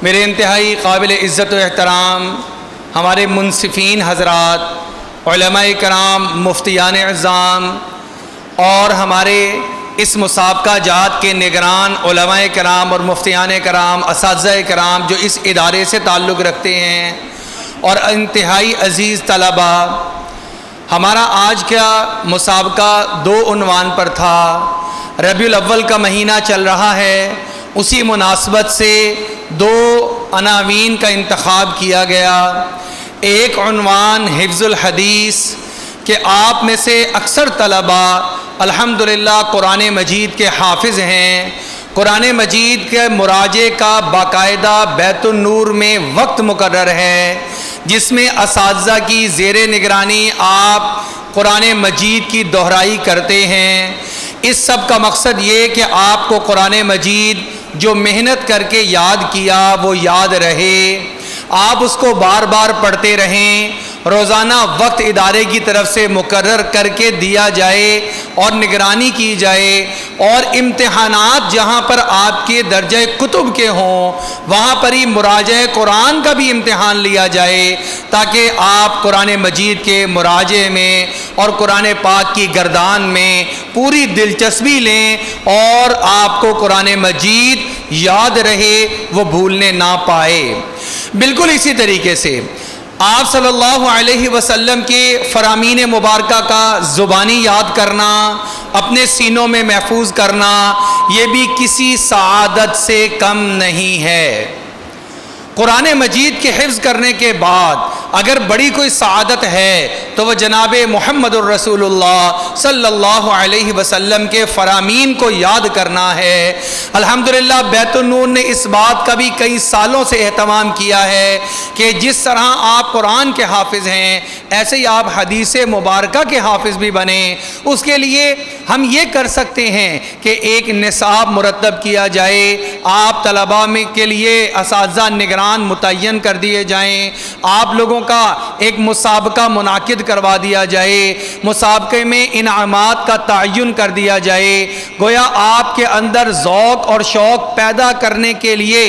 میرے انتہائی قابل عزت و احترام ہمارے منصفین حضرات، علماء کرام، مفتیان اعظام اور ہمارے اس مسابقہ جات کے نگران علماء کرام اور مفتیان کرام، اساتذہ کرام جو اس ادارے سے تعلق رکھتے ہیں، اور انتہائی عزیز طلبہ، ہمارا آج کا مسابقہ دو عنوان پر تھا۔ ربیع الاول کا مہینہ چل رہا ہے، اسی مناسبت سے دو عناوین کا انتخاب کیا گیا۔ ایک عنوان حفظ الحدیث، کہ آپ میں سے اکثر طلبہ الحمدللہ قرآن مجید کے حافظ ہیں، قرآن مجید کے مراجعے کا باقاعدہ بیت النور میں وقت مقرر ہے، جس میں اساتذہ کی زیر نگرانی آپ قرآن مجید کی دہرائی کرتے ہیں۔ اس سب کا مقصد یہ کہ آپ کو قرآن مجید جو محنت کر کے یاد کیا وہ یاد رہے، آپ اس کو بار بار پڑھتے رہیں، روزانہ وقت ادارے کی طرف سے مقرر کر کے دیا جائے اور نگرانی کی جائے، اور امتحانات جہاں پر آپ کے درجہ کتب کے ہوں وہاں پر ہی مراجعہ قرآن کا بھی امتحان لیا جائے، تاکہ آپ قرآن مجید کے مراجعے میں اور قرآن پاک کی گردان میں پوری دلچسپی لیں اور آپ کو قرآن مجید یاد رہے، وہ بھولنے نہ پائے۔ بالکل اسی طریقے سے آپ صلی اللہ علیہ وسلم کے فرامین مبارکہ کا زبانی یاد کرنا، اپنے سینوں میں محفوظ کرنا، یہ بھی کسی سعادت سے کم نہیں ہے۔ قرآن مجید کے حفظ کرنے کے بعد اگر بڑی کوئی سعادت ہے تو وہ جناب محمد الرسول اللہ صلی اللہ علیہ وسلم کے فرامین کو یاد کرنا ہے۔ الحمدللہ بیت النور نے اس بات کا بھی کئی سالوں سے اہتمام کیا ہے کہ جس طرح آپ قرآن کے حافظ ہیں ایسے ہی آپ حدیث مبارکہ کے حافظ بھی بنیں۔ اس کے لیے ہم یہ کر سکتے ہیں کہ ایک نصاب مرتب کیا جائے، آپ طلباء میں کے لیے اساتذہ نگران متعین کر دیے جائیں، آپ لوگوں کا ایک مسابقہ منعقد کروا دیا جائے، مسابقے میں انعامات کا تعین کر دیا جائے، گویا آپ کے اندر ذوق اور شوق پیدا کرنے کے لیے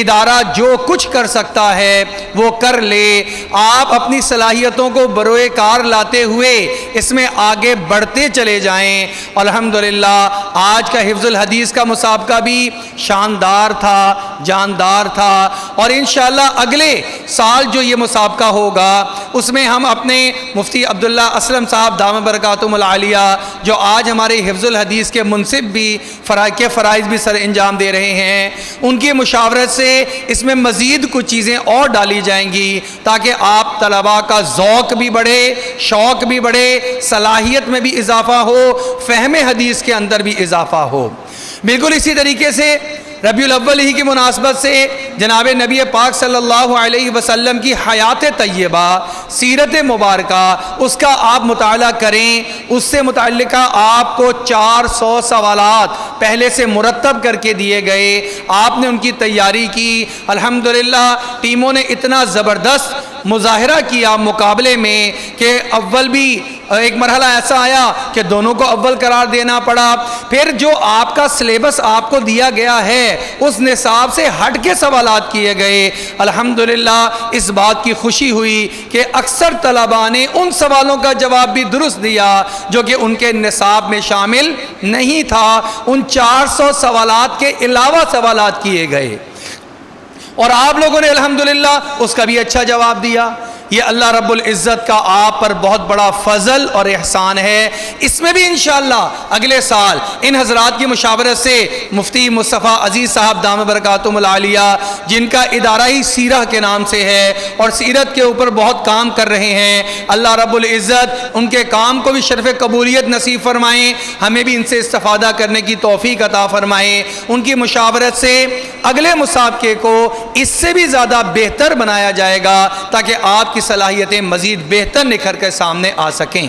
ادارہ جو کچھ کر سکتا ہے وہ کر لے۔ آپ اپنی صلاحیتوں کو بروئے کار لاتے ہوئے اس میں آگے بڑھتے چلے جائیں۔ الحمدللہ آج کا حفظ الحدیث کا مسابقہ بھی شاندار تھا، جاندار تھا، اور انشاءاللہ اگلے سال جو یہ مسابقہ ہوگا اس میں ہم اپنے مفتی عبداللہ اسلم صاحب دامت برکاتہم العالیہ جو آج ہمارے حفظ الحدیث کے منصب بھی فرائض بھی سر انجام دے رہے ہیں، ان کی مشاورت سے اس میں مزید کچھ چیزیں اور ڈالی جائیں گی تاکہ آپ طلباء کا ذوق بھی بڑھے، شوق بھی بڑھے، صلاحیت میں بھی اضافہ ہو، فہم حدیث کے اندر بھی اضافہ ہو۔ بالکل اسی طریقے سے ربیع الاول ہی کی مناسبت سے جناب نبی پاک صلی اللہ علیہ وسلم کی حیات طیبہ، سیرت مبارکہ، اس کا آپ مطالعہ کریں، اس سے متعلقہ آپ کو 400 سوالات پہلے سے مرتب کر کے دیے گئے، آپ نے ان کی تیاری کی۔ الحمدللہ ٹیموں نے اتنا زبردست مظاہرہ کیا مقابلے میں کہ اول بھی ایک مرحلہ ایسا آیا کہ دونوں کو اول قرار دینا پڑا، پھر جو آپ کا سلیبس آپ کو دیا گیا ہے اس نصاب سے ہٹ کے سوالات کیے گئے۔ الحمدللہ اس بات کی خوشی ہوئی کہ اکثر طلباء نے ان سوالوں کا جواب بھی درست دیا جو کہ ان کے نصاب میں شامل نہیں تھا، ان 400 سوالات کے علاوہ سوالات کیے گئے، اور آپ لوگوں نے الحمدللہ اس کا بھی اچھا جواب دیا۔ یہ اللہ رب العزت کا آپ پر بہت بڑا فضل اور احسان ہے۔ اس میں بھی انشاءاللہ اگلے سال ان حضرات کی مشاورت سے مفتی مصطفیٰ عزیز صاحب دامت برکاتہم العالیہ جن کا ادارہ ہی سیرہ کے نام سے ہے اور سیرت کے اوپر بہت کام کر رہے ہیں، اللہ رب العزت ان کے کام کو بھی شرف قبولیت نصیب فرمائیں، ہمیں بھی ان سے استفادہ کرنے کی توفیق عطا فرمائیں۔ ان کی مشاورت سے اگلے مسابقے کو اس سے بھی زیادہ بہتر بنایا جائے گا تاکہ آپ کی صلاحیتیں مزید بہتر نکھر کے سامنے آ سکیں۔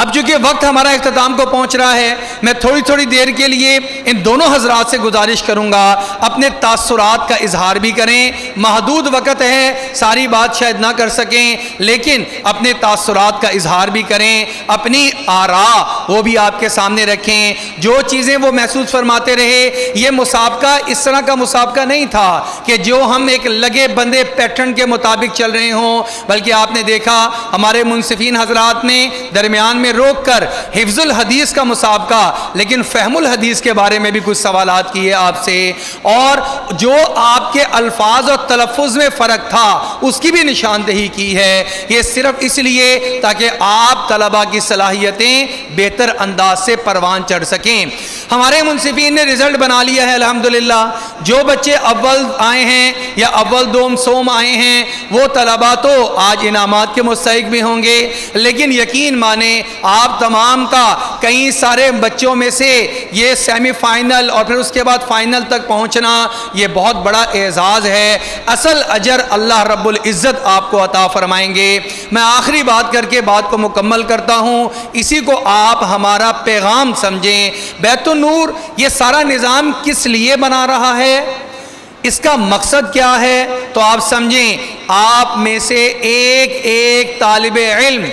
اب چونکہ وقت ہمارا اختتام کو پہنچ رہا ہے، میں تھوڑی دیر کے لیے ان دونوں حضرات سے گزارش کروں گا اپنے تاثرات کا اظہار بھی کریں۔ محدود وقت ہے، ساری بات شاید نہ کر سکیں، لیکن اپنے تاثرات کا اظہار بھی کریں، اپنی آراء وہ بھی آپ کے سامنے رکھیں، جو چیزیں وہ محسوس فرماتے رہے۔ یہ مسابقہ اس طرح کا مسابقہ نہیں تھا کہ جو ہم ایک لگے بندے پیٹرن کے مطابق چل رہے ہوں، بلکہ آپ نے دیکھا ہمارے منصفین حضرات نے درمیان میں روک کر حفظ الحدیث کا مسابقہ، لیکن فہم الحدیث کے بارے میں بھی کچھ سوالات کیے آپ سے، اور جو آپ کے الفاظ اور تلفظ میں فرق تھا اس کی بھی نشاندہی کی ہے۔ یہ صرف اس لیے تاکہ آپ طلباء کی صلاحیتیں بہتر انداز سے پروان چڑھ سکیں۔ ہمارے منصفین نے رزلٹ بنا لیا ہے الحمدللہ۔ جو بچے اول آئے ہیں یا اول دوم سوم آئے ہیں وہ طلباء تو آج انعامات کے مستحق بھی ہوں گے، لیکن یقین مانیں آپ تمام کا کئی سارے بچوں میں سے یہ سیمی فائنل اور پھر اس کے بعد فائنل تک پہنچنا یہ بہت بڑا اعزاز ہے۔ اصل اجر اللہ رب العزت آپ کو عطا فرمائیں گے۔ میں آخری بات کر کے بات کو مکمل کرتا ہوں، اسی کو آپ ہمارا پیغام سمجھیں۔ بیت النور یہ سارا نظام کس لیے بنا رہا ہے، اس کا مقصد کیا ہے، تو آپ سمجھیں آپ میں سے ایک ایک طالب علم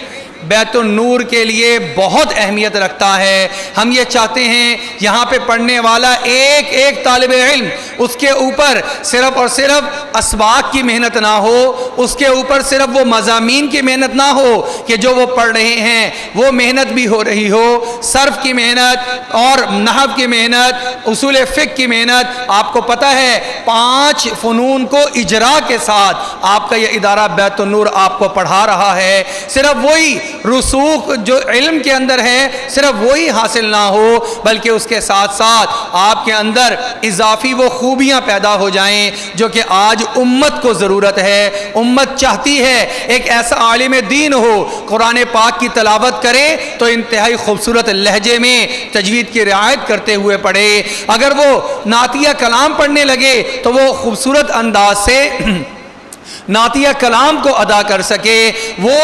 بیت النور کے لیے بہت اہمیت رکھتا ہے۔ ہم یہ چاہتے ہیں یہاں پہ پڑھنے والا ایک ایک طالب علم اس کے اوپر صرف اور صرف اسباق کی محنت نہ ہو، اس کے اوپر صرف وہ مضامین کی محنت نہ ہو کہ جو وہ پڑھ رہے ہیں وہ محنت بھی ہو رہی ہو، صرف کی محنت اور نحو کی محنت، اصول فقہ کی محنت۔ آپ کو پتہ ہے 5 فنون کو اجرا کے ساتھ آپ کا یہ ادارہ بیت النور آپ کو پڑھا رہا ہے۔ صرف وہی رسوخ جو علم کے اندر ہے صرف وہی حاصل نہ ہو، بلکہ اس کے ساتھ ساتھ آپ کے اندر اضافی وہ خوبیاں پیدا ہو جائیں جو کہ آج امت کو ضرورت ہے۔ امت چاہتی ہے ایک ایسا عالم دین ہو قرآن پاک کی تلاوت کرے تو انتہائی خوبصورت لہجے میں تجوید کی رعایت کرتے ہوئے پڑھے، اگر وہ نعتیہ کلام پڑھنے لگے تو وہ خوبصورت انداز سے نعتیہ کلام کو ادا کر سکے، وہ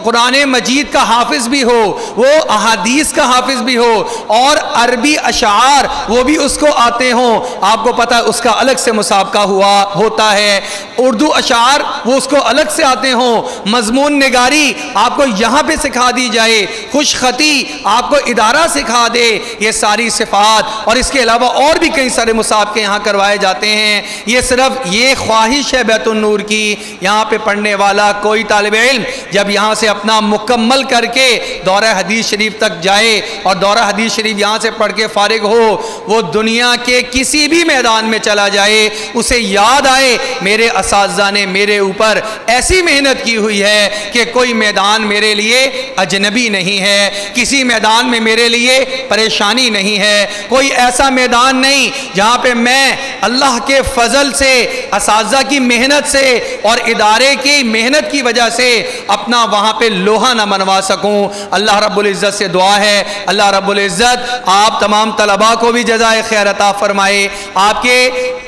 قرآن مجید کا حافظ بھی ہو، وہ احادیث کا حافظ بھی ہو، اور عربی اشعار وہ بھی اس کو آتے ہوں۔ آپ کو پتہ ہے اس کا الگ سے مسابقہ ہوتا ہے۔ اردو اشعار وہ اس کو الگ سے آتے ہوں، مضمون نگاری آپ کو یہاں پہ سکھا دی جائے، خوش خطی آپ کو ادارہ سکھا دے، یہ ساری صفات اور اس کے علاوہ اور بھی کئی سارے مسابقے یہاں کروائے جاتے ہیں۔ یہ صرف یہ خواہش ہے بیت النور کی، یہاں پہ پڑھنے والا کوئی طالب علم جب یہاں سے اپنا مکمل کر کے دورہ حدیث شریف تک جائے اور دورہ حدیث شریف یہاں سے پڑھ کے فارغ ہو، وہ دنیا کے کسی بھی میدان میں چلا جائے اسے یاد آئے میرے اساتذہ نے میرے اوپر ایسی محنت کی ہوئی ہے کہ کوئی میدان میرے لیے اجنبی نہیں ہے، کسی میدان میں میرے لیے پریشانی نہیں ہے، کوئی ایسا میدان نہیں جہاں پہ میں اللہ کے فضل سے اساتذہ کی محنت سے اور ادارے کی محنت کی وجہ سے اپنا وہاں پہ لوہا نہ منوا سکوں۔ اللہ رب العزت سے دعا ہے اللہ رب العزت آپ تمام طلباء کو بھی جزائے خیر عطا فرمائے، آپ کے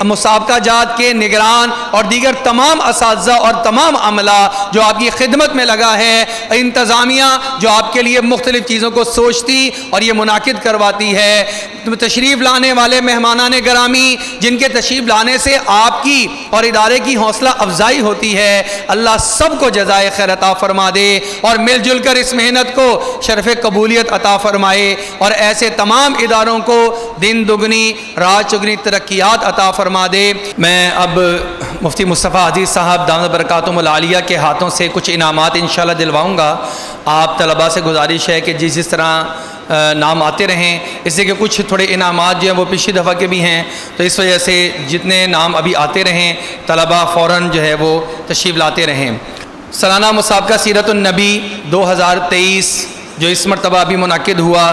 مسابقہ جات کے نگران اور دیگر تمام اساتذہ اور تمام عملہ جو آپ کی خدمت میں لگا ہے، انتظامیہ جو آپ کے لیے مختلف چیزوں کو سوچتی اور یہ منعقد کرواتی ہے، تشریف لانے والے مہمانان گرامی جن کے تشریف لانے سے آپ کی اور ادارے کی حوصلہ افزائی ہوتی ہے، اللہ سب کو جزائے خیر عطا فرما دے اور مل جل کر اس محنت کو شرف قبولیت عطا فرمائے، اور ایسے تمام اداروں کو دن دگنی رات چگنی ترقیات عطا فرما دے۔ میں اب مفتی مصطفیٰ عزیز صاحب دامت برکاتہم العالیہ کے ہاتھوں سے کچھ انعامات انشاءاللہ دلواؤں گا۔ آپ طلباء سے گزارش ہے کہ جس طرح نام آتے رہیں، اس لیے کہ کچھ تھوڑے انعامات جو ہیں وہ پچھلی دفعہ کے بھی ہیں، تو اس وجہ سے جتنے نام ابھی آتے رہیں طلباء فوراً جو ہے وہ تشریف لاتے رہیں۔ سالانہ مسابقہ سیرت النبی 2023 جو اس مرتبہ ابھی منعقد ہوا،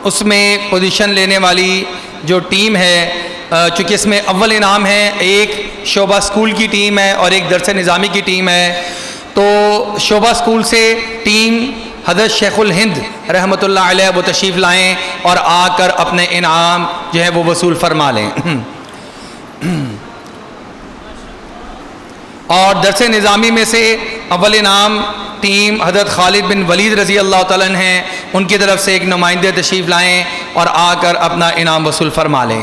اس میں پوزیشن لینے والی جو ٹیم ہے، چونکہ اس میں اول انعام ہے ایک شعبہ اسکول کی ٹیم ہے اور ایک درس نظامی کی ٹیم ہے، تو شعبہ اسکول سے ٹیم حضرت شیخ الہند رحمۃ اللہ علیہ وہ تشریف لائیں اور آ کر اپنے انعام جو ہے وہ وصول فرما لیں۔ اور درس نظامی میں سے اول انعام ٹیم حضرت خالد بن ولید رضی اللہ تعالیٰ عنہ ہیں، ان کی طرف سے ایک نمائندے تشریف لائیں اور آ کر اپنا انعام وصول فرما لیں۔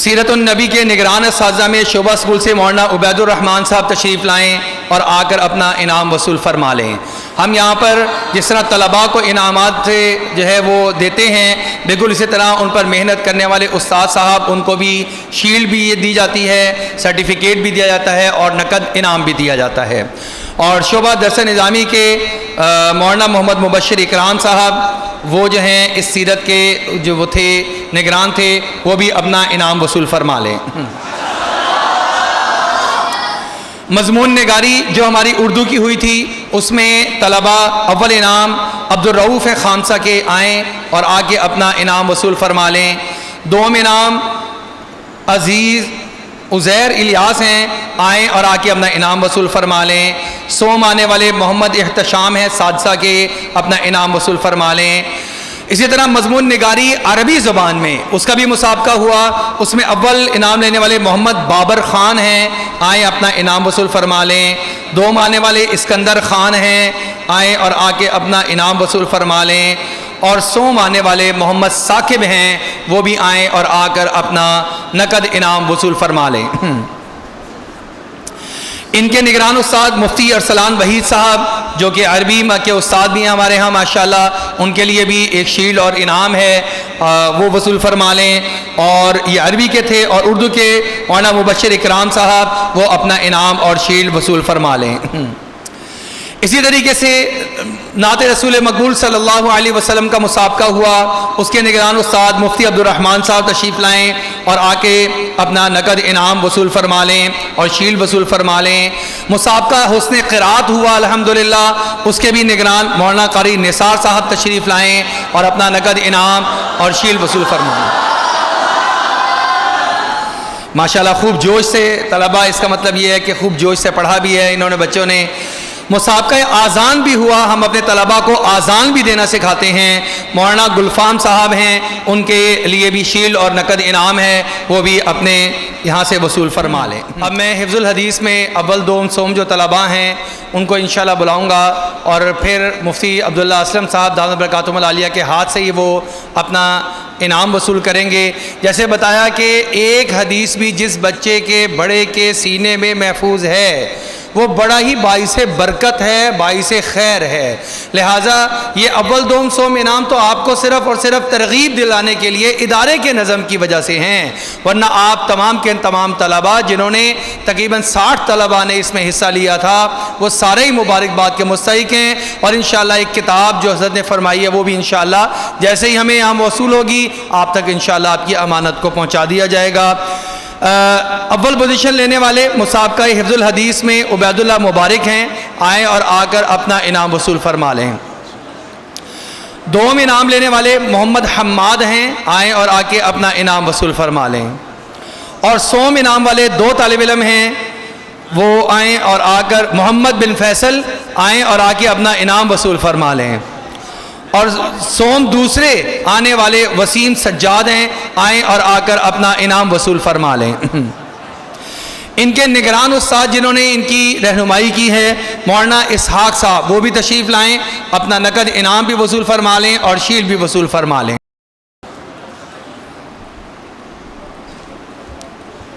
سیرت النبی کے نگران اساتذہ میں شعبہ اسکول سے مولانا عبید الرحمن صاحب تشریف لائیں اور آ کر اپنا انعام وصول فرما لیں۔ ہم یہاں پر جس طرح طلباء کو انعامات سے جو ہے وہ دیتے ہیں، بالکل اسی طرح ان پر محنت کرنے والے استاد صاحب، ان کو بھی شیلڈ بھی دی جاتی ہے، سرٹیفکیٹ بھی دیا جاتا ہے اور نقد انعام بھی دیا جاتا ہے۔ اور شعبہ درس نظامی کے مولانا محمد مبشر اکرام صاحب، وہ جو ہیں اس سیرت کے جو وہ تھے نگران تھے، وہ بھی اپنا انعام وصول فرما لیں۔ مضمون نگاری جو ہماری اردو کی ہوئی تھی، اس میں طلباء اول انعام عبدالرؤوف خامسہ کے آئیں اور آگے اپنا انعام وصول فرما لیں۔ دوم انعام عزیز عزیر الیاس ہیں، آئیں اور آ کے اپنا انعام وصول فرما لیں۔ سوم آنے والے محمد احتشام ہیں سادسہ کے، اپنا انعام وصول فرما لیں۔ اسی طرح مضمون نگاری عربی زبان میں اس کا بھی مسابقہ ہوا، اس میں اول انعام لینے والے محمد بابر خان ہیں، آئیں اپنا انعام وصول فرما لیں۔ دوم آنے والے اسکندر خان ہیں، آئیں اور آ کے اپنا انعام وصول فرما لیں۔ اور سوم آنے والے محمد ثاقب ہیں، وہ بھی آئیں اور آ کر اپنا نقد انعام وصول فرما لیں۔ ان کے نگران استاد مفتی ارسلان وحید صاحب، جو کہ عربی کے استاد بھی ہیں ہمارے ہاں ماشاءاللہ، ان کے لیے بھی ایک شیلڈ اور انعام ہے، وہ وصول فرما لیں۔ اور یہ عربی کے تھے، اور اردو کے مولانا مبشر اکرام صاحب، وہ اپنا انعام اور شیلڈ وصول فرما لیں۔ اسی طریقے سے نعت رسول مقبول صلی اللہ علیہ وسلم کا مسابقہ ہوا، اس کے نگران استاد مفتی عبد الرحمن صاحب تشریف لائیں اور آ کے اپنا نقد انعام وصول فرما لیں اور شیلڈ وصول فرما لیں۔ مسابقہ حسن قرات ہوا الحمدللہ، اس کے بھی نگران مولانا قاری نثار صاحب تشریف لائیں اور اپنا نقد انعام اور شیلڈ وصول فرما لیں۔ ماشاءاللہ خوب جوش سے طلباء، اس کا مطلب یہ ہے کہ خوب جوش سے پڑھا بھی ہے انہوں نے بچوں نے۔ مسابقہ آذان بھی ہوا، ہم اپنے طلباء کو آذان بھی دینا سکھاتے ہیں، مولانا گلفام صاحب ہیں، ان کے لیے بھی شیلڈ اور نقد انعام ہے، وہ بھی اپنے یہاں سے وصول فرما لیں۔ اب میں حفظ الحدیث میں اول دوم سوم جو طلباء ہیں ان کو انشاءاللہ بلاؤں گا، اور پھر مفتی عبداللہ اسلم صاحب دامت برکاتہم العالیہ کے ہاتھ سے ہی وہ اپنا انعام وصول کریں گے۔ جیسے بتایا کہ ایک حدیث بھی جس بچے کے بڑے کے سینے میں محفوظ ہے وہ بڑا ہی باعث برکت ہے، باعث خیر ہے، لہٰذا یہ اول دوم سوم انعام تو آپ کو صرف اور صرف ترغیب دلانے کے لیے ادارے کے نظم کی وجہ سے ہیں، ورنہ آپ تمام کے تمام طلباء جنہوں نے تقریباً 60 طلباء نے اس میں حصہ لیا تھا، وہ سارے ہی مبارکباد کے مستحق ہیں۔ اور انشاءاللہ ایک کتاب جو حضرت نے فرمائی ہے وہ بھی انشاءاللہ جیسے ہی ہمیں یہاں موصول ہوگی آپ تک انشاءاللہ آپ کی امانت کو پہنچا دیا جائے گا۔ اول پوزیشن لینے والے مسابقہ حفظ الحدیث میں عبید اللہ مبارک ہیں، آئیں اور آ کر اپنا انعام وصول فرما لیں۔ دوم انعام لینے والے محمد حماد ہیں، آئیں اور آ کے اپنا انعام وصول فرما لیں۔ اور سوم انعام والے 2 طالب علم ہیں، وہ آئیں اور آ کر محمد بن فیصل آئیں اور آ کے اپنا انعام وصول فرما لیں۔ اور سوم دوسرے آنے والے وسیم سجاد ہیں، آئیں اور آ کر اپنا انعام وصول فرما لیں۔ ان کے نگران استاد جنہوں نے ان کی رہنمائی کی ہے مولانا اسحاق صاحب، وہ بھی تشریف لائیں، اپنا نقد انعام بھی وصول فرما لیں اور شیلڈ بھی وصول فرما لیں۔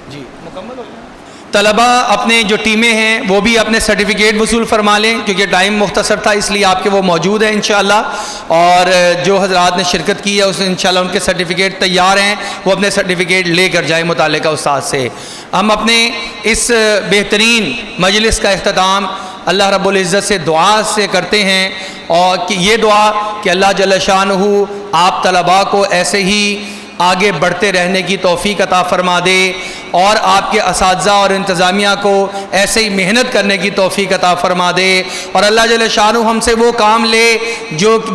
جی مکمل ہو گیا۔ طلباء اپنے جو ٹیمیں ہیں وہ بھی اپنے سرٹیفکیٹ وصول فرما لیں، کیونکہ ٹائم مختصر تھا اس لیے آپ کے وہ موجود ہیں انشاءاللہ، اور جو حضرات نے شرکت کی ہے اس انشاءاللہ ان کے سرٹیفکیٹ تیار ہیں، وہ اپنے سرٹیفکیٹ لے کر جائیں متعلقہ استاد سے۔ ہم اپنے اس بہترین مجلس کا اختتام اللہ رب العزت سے دعا سے کرتے ہیں، اور کہ یہ دعا کہ اللہ جل شانہ آپ طلباء کو ایسے ہی آگے بڑھتے رہنے کی توفیق عطا فرما دے، اور آپ کے اساتذہ اور انتظامیہ کو ایسے ہی محنت کرنے کی توفیق عطا فرما دے، اور اللہ جل شانہ ہم سے وہ کام لے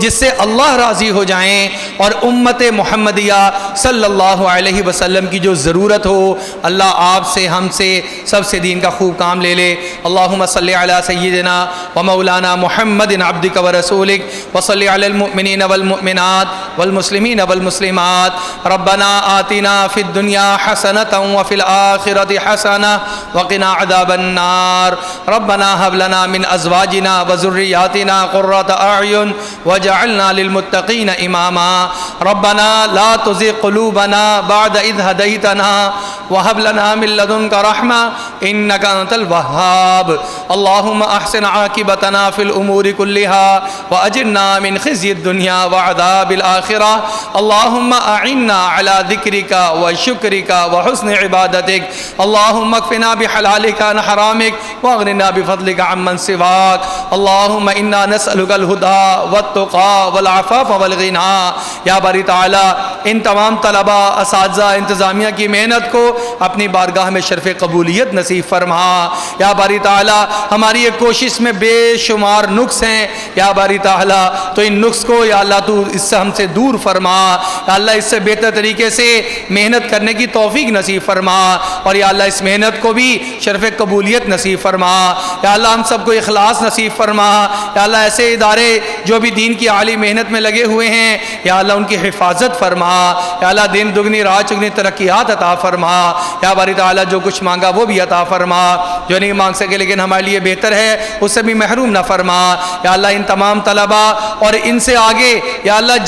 جس سے اللہ راضی ہو جائیں، اور امت محمدیہ صلی اللہ علیہ وسلم کی جو ضرورت ہو اللہ آپ سے ہم سے سب سے دین کا خوب کام لے لے۔ اللہم صلی علی سیدنا و مولانا محمد عبدک و رسولک وصلی علی المؤمنین والمؤمنات والمسلمین والمسلمات۔ ربنا آتنا فی الدنیا حسنۃ وفی الآخرة حسنة وقنا عذاب النار ربنا هب لنا من أزواجنا وذرياتنا قرة أعين واجعلنا للمتقين إماما ربنا لا تزغ قلوبنا بعد إذ هديتنا وهب لنا من لدنك رحمة إنك أنت الوهاب اللهم أحسن عاقبتنا في الأمور كلها وأجرنا من خزي الدنيا وعذاب الآخرة اللهم أعنا على ذكرك وشكرك وحسن عبادتك اللهم اكفنا بحلالك عن حرامك واغننا بفضلك عمن سواك اللهم إنا نسألك الهدى والتقى والعفاف والغنى یا باری تعالیٰ ان تمام طلباء اساتذہ انتظامیہ کی محنت کو اپنی بارگاہ میں شرف قبولیت نصیب فرما یا باری تعالیٰ ہماری ایک کوشش میں بے شمار نقص ہیں یا باری تعالیٰ تو ان نقص کو یا اللہ تو اس سے ہم سے دور فرما یا اللہ اس سے بہتر طریقے سے محنت کرنے کی توفیق نصیب فرما اور یا اللہ اس محنت کو بھی شرف قبولیت نصیب فرما یا اللہ ہم سب کو اخلاص نصیب فرما یا اللہ ایسے ادارے جو بھی دین کی عالی محنت میں لگے ہوئے ہیں یا اللہ ان کی حفاظت فرما یا اللہ دن دگنی رات چگنی ترقیات عطا فرما یا باری تعالیٰ جو کچھ مانگا وہ بھی عطا فرما جو نہیں مانگ سکے لیکن ہمارے لیے بہتر ہے اس سے بھی محروم نہ فرما یا اللہ ان تمام طلباء اور ان سے آگے یا اللہ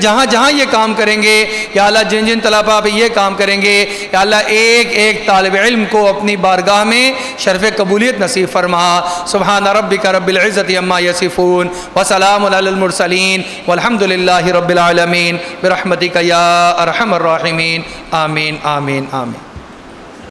جہاں جہاں یہ کام کریں گے یا اللہ جن جن طلباء پہ یہ کام کریں گے یا اللہ ایک ایک طالب علم کو اپنی بارگاہ میں شرف قبولیت نصیب فرما سبحان ربک رب العزت عما یصفون وسلام علی المرسلین والحمد للہ رب العالمین برحمتک یا ارحم الراحمین آمین آمین آمین